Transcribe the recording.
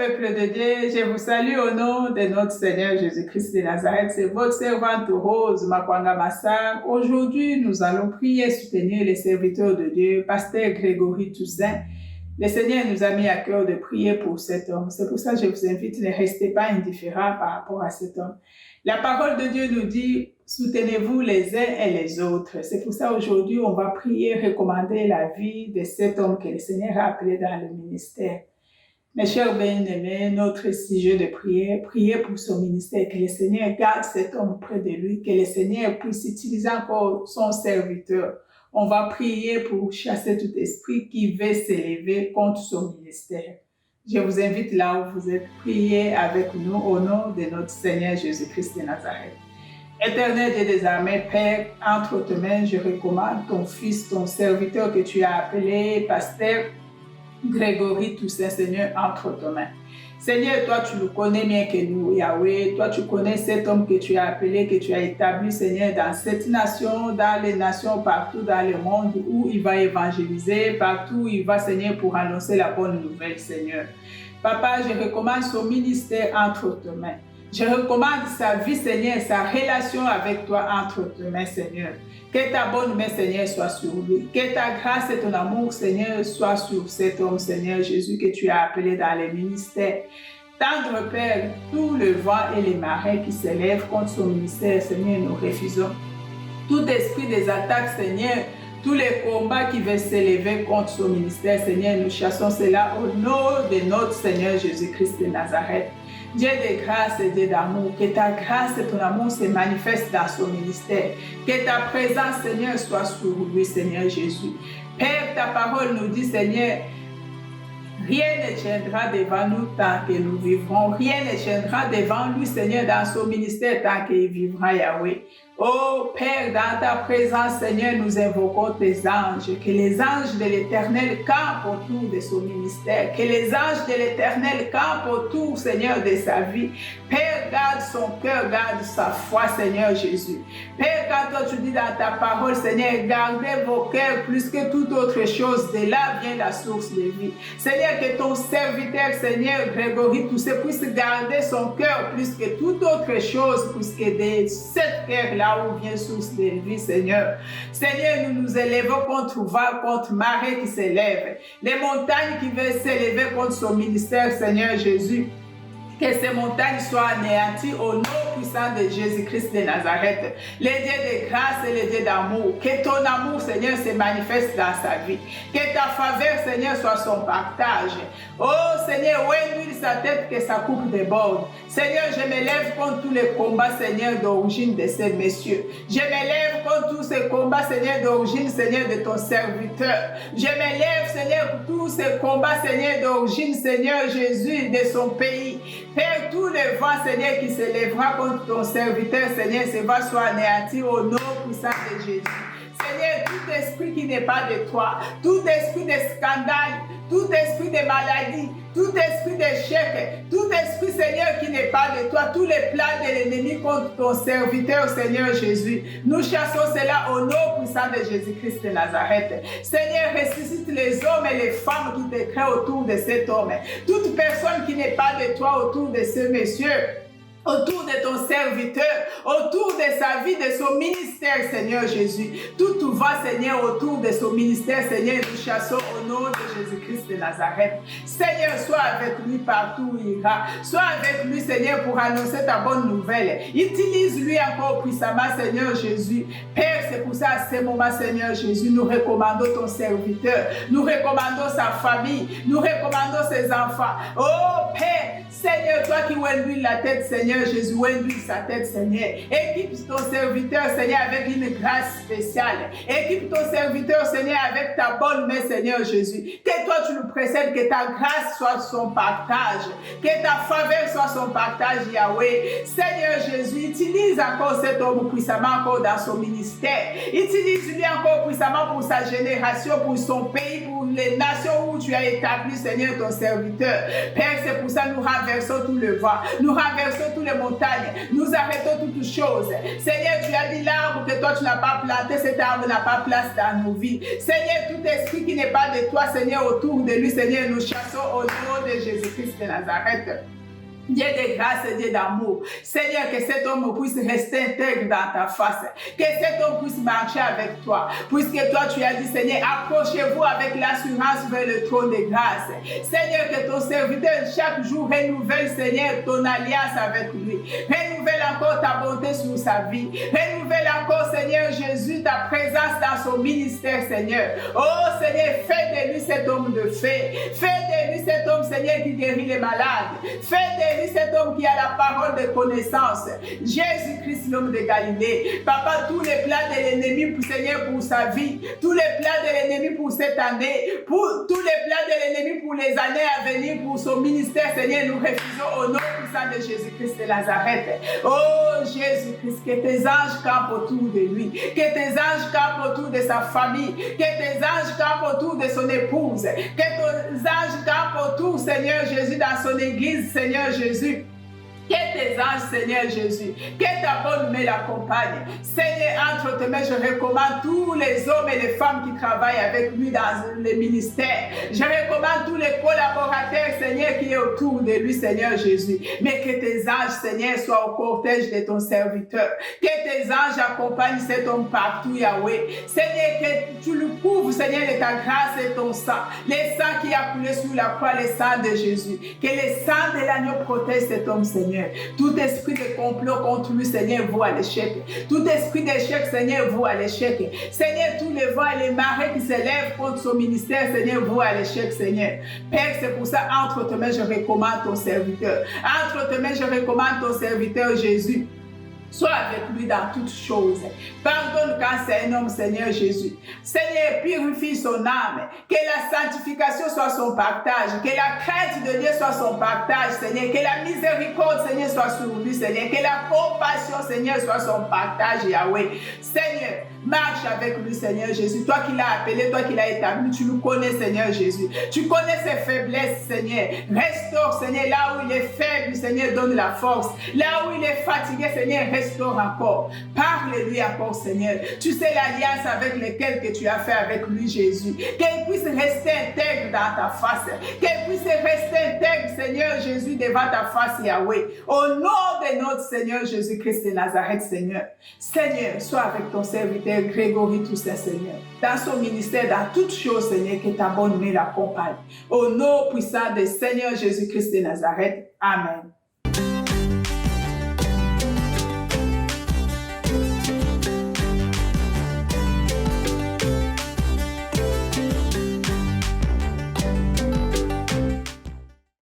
peuple de Dieu, je vous salue au nom de notre Seigneur Jésus-Christ de Nazareth. C'est votre servante Rose Makwanga Massar. Aujourd'hui, nous allons prier et soutenir les serviteurs de Dieu, Pasteur Grégory Toussaint. Le Seigneur nous a mis à cœur de prier pour cet homme. C'est pour ça que je vous invite, ne restez pas indifférents par rapport à cet homme. La parole de Dieu nous dit, soutenez-vous les uns et les autres. C'est pour ça aujourd'hui, on va prier, recommander la vie de cet homme que le Seigneur a appelé dans le ministère. Mes chers bien-aimés, notre sujet de prière, prier pour son ministère, que le Seigneur garde cet homme près de lui, que le Seigneur puisse utiliser encore son serviteur. On va prier pour chasser tout esprit qui veut s'élever contre son ministère. Je vous invite là où vous êtes, priez avec nous au nom de notre Seigneur Jésus-Christ de Nazareth. Éternel Dieu des armées, Père, entre tes mains, je recommande ton fils, ton serviteur que tu as appelé Pasteur Grégory Toussaint, Seigneur, entre tes mains. Seigneur, toi, tu le connais mieux que nous, Yahweh. Toi, tu connais cet homme que tu as appelé, que tu as établi, Seigneur, dans cette nation, dans les nations, partout dans le monde où il va évangéliser, partout où il va, Seigneur, pour annoncer la bonne nouvelle, Seigneur. Papa, je recommande son ministère entre tes mains. Je recommande sa vie, Seigneur, sa relation avec toi entre tes mains, Seigneur. Que ta bonne main, Seigneur, soit sur lui. Que ta grâce et ton amour, Seigneur, soit sur cet homme, Seigneur Jésus, que tu as appelé dans les ministères. Tendre Père, tout le vent et les marées qui s'élèvent contre son ministère, Seigneur, nous refusons. Tout esprit des attaques, Seigneur, tous les combats qui veulent s'élever contre son ministère, Seigneur, nous chassons cela au nom de notre Seigneur Jésus-Christ de Nazareth. Dieu de grâce et Dieu d'amour, que ta grâce et ton amour se manifestent dans son ministère. Que ta présence, Seigneur, soit sur lui, Seigneur Jésus. Père, ta parole nous dit, Seigneur, rien ne tiendra devant nous tant que nous vivrons. Rien ne tiendra devant lui, Seigneur, dans son ministère tant qu'il vivra, Yahweh. Oh Père, dans ta présence, Seigneur, nous invoquons tes anges. Que les anges de l'Éternel campent autour de son ministère. Que les anges de l'Éternel campent autour, Seigneur, de sa vie. Père, garde son cœur, garde sa foi, Seigneur Jésus. Père, quand toi tu dis dans ta parole, Seigneur, gardez vos cœurs plus que toute autre chose. De là vient la source de vie. Seigneur, que ton serviteur, Seigneur, Grégory Toussaint, puisse garder son cœur plus que toute autre chose, puisque de cette cœur-là, où vient source de vie, Seigneur. Seigneur, nous nous élevons contre vent, contre marée qui s'élève. Les montagnes qui veulent s'élever contre son ministère, Seigneur Jésus. Que ces montagnes soient anéanties au nom puissant de Jésus-Christ de Nazareth. Les dieux de grâce et les dieux d'amour. Que ton amour, Seigneur, se manifeste dans sa vie. Que ta faveur, Seigneur, soit son partage. Oh Seigneur, où huile sa tête, que sa coupe déborde. Seigneur, je m'élève contre tous les combats, Seigneur, d'origine de ces messieurs. Je m'élève contre tous ces combats, Seigneur, d'origine, Seigneur, de ton serviteur. Je m'élève, Seigneur, pour tous ces combats, Seigneur, d'origine, Seigneur Jésus, de son pays. Père, tout le vent, Seigneur, qui s'élèvera contre ton serviteur, Seigneur, ce va soit anéanti au nom puissant de Jésus. Seigneur, tout esprit qui n'est pas de toi, tout esprit de scandale, tout esprit de maladie, tout esprit d'échec, tout esprit, Seigneur, qui n'est pas de toi, tous les plans de l'ennemi contre ton serviteur, Seigneur Jésus, nous chassons cela au nom puissant de Jésus-Christ de Nazareth. Seigneur, ressuscite les hommes et les femmes qui te créent autour de cet homme. Toute personne qui n'est pas de toi autour de ce monsieur, autour de ton serviteur, autour de sa vie, de son ministère, Seigneur Jésus. Tout va, Seigneur, autour de son ministère, Seigneur, nous chassons au nom de Jésus-Christ de Nazareth. Seigneur, sois avec lui partout où il ira. Sois avec lui, Seigneur, pour annoncer ta bonne nouvelle. Utilise-lui encore puissamment, Seigneur Jésus. Père, c'est pour ça, à ce moment, Seigneur Jésus, nous recommandons ton serviteur. Nous recommandons sa famille. Nous recommandons ses enfants. Oh, Père, Seigneur, toi qui oublies la tête, Seigneur Jésus, oublie sa tête, Seigneur. Équipe ton serviteur, Seigneur, avec une grâce spéciale. Équipe ton serviteur, Seigneur, avec ta bonne main, Seigneur Jésus. Que toi, tu nous précèdes, que ta grâce soit son partage. Que ta faveur soit son partage, Yahweh. Seigneur Jésus, utilise encore cet homme puissamment encore dans son ministère. Utilise-lui encore puissamment pour sa génération, pour son pays, pour les nations où tu as établi, Seigneur, ton serviteur. Père, c'est pour ça que nous renversons tout le vent, nous renversons toutes les montagnes, nous arrêtons toutes choses. Seigneur, tu as dit l'arbre que toi tu n'as pas planté, cet arbre n'a pas place dans nos vies. Seigneur, tout esprit qui n'est pas de toi, Seigneur, autour de lui, Seigneur, nous chassons au nom de Jésus-Christ de Nazareth. Dieu de grâce et Dieu d'amour. Seigneur, que cet homme puisse rester intègre dans ta face. Que cet homme puisse marcher avec toi. Puisque toi, tu as dit, Seigneur, approchez-vous avec l'assurance vers le trône de grâce. Seigneur, que ton serviteur chaque jour renouvelle, Seigneur, ton alliance avec lui. Renouvelle encore ta bonté sur sa vie. Renouvelle encore, Seigneur Jésus, ta présence dans son ministère, Seigneur. Oh, Seigneur, fais de lui cet homme de fait. Fais de lui cet homme, Seigneur, qui guérit les malades. Fais de cet homme qui a la parole de connaissance. Jésus-Christ, l'homme de Galilée. Papa, tous les plans de l'ennemi, Seigneur, pour sa vie, tous les plans de l'ennemi pour cette année, pour tous les plans de l'ennemi pour les années à venir, pour son ministère, Seigneur, nous refusons au nom puissant de Jésus-Christ de Nazareth. Oh Jésus-Christ, que tes anges campent autour de lui, que tes anges campent autour de sa famille, que tes anges campent autour de son épouse, que tes anges campent autour, Seigneur Jésus, dans son église, Seigneur Jésus. Que tes anges, Seigneur Jésus, que ta bonne main l'accompagne. Seigneur, entre tes mains, je recommande tous les hommes et les femmes qui travaillent avec lui dans le ministère. Je recommande tous les collaborateurs, Seigneur, qui est autour de lui, Seigneur Jésus. Mais que tes anges, Seigneur, soient au cortège de ton serviteur. Que tes anges accompagnent cet homme partout, Yahweh. Seigneur, que tu le couvres, Seigneur, de ta grâce et ton sang. Les sangs qui a coulé sur la croix, les sangs de Jésus. Que les sangs de l'agneau protègent cet homme, Seigneur. Tout esprit de complot contre lui, Seigneur, vaut à l'échec. Tout esprit d'échec, Seigneur, vaut à l'échec. Seigneur, tous les vents et les marées qui s'élèvent contre son ministère, Seigneur, vaut à l'échec, Seigneur. Père, c'est pour ça, entre tes mains, je recommande ton serviteur. Entre tes mains, je recommande ton serviteur Jésus. Sois avec lui dans toutes choses. Pardonne quand c'est un homme, Seigneur Jésus. Seigneur, purifie son âme. Que la sanctification soit son partage. Que la crainte de Dieu soit son partage, Seigneur. Que la miséricorde, Seigneur, soit sur lui, Seigneur. Que la compassion, Seigneur, soit son partage, Yahweh. Seigneur, marche avec lui, Seigneur Jésus. Toi qui l'as appelé, toi qui l'as établi, tu nous connais, Seigneur Jésus. Tu connais ses faiblesses, Seigneur. Restaure, Seigneur, là où il est faible, Seigneur, donne la force. Là où il est fatigué, Seigneur, restaure encore. Parle-lui encore, Seigneur. Tu sais l'alliance avec laquelle que tu as fait avec lui, Jésus. Qu'il puisse rester intègre dans ta face. Qu'il puisse rester intègre, Seigneur Jésus, devant ta face, Yahweh. Au nom de notre Seigneur Jésus-Christ de Nazareth, Seigneur. Seigneur, sois avec ton serviteur Grégory Toussaint, Seigneur. Dans son ministère, dans toutes choses, Seigneur, que ta bonne main l'accompagne. Au nom puissant de Seigneur Jésus-Christ de Nazareth. Amen.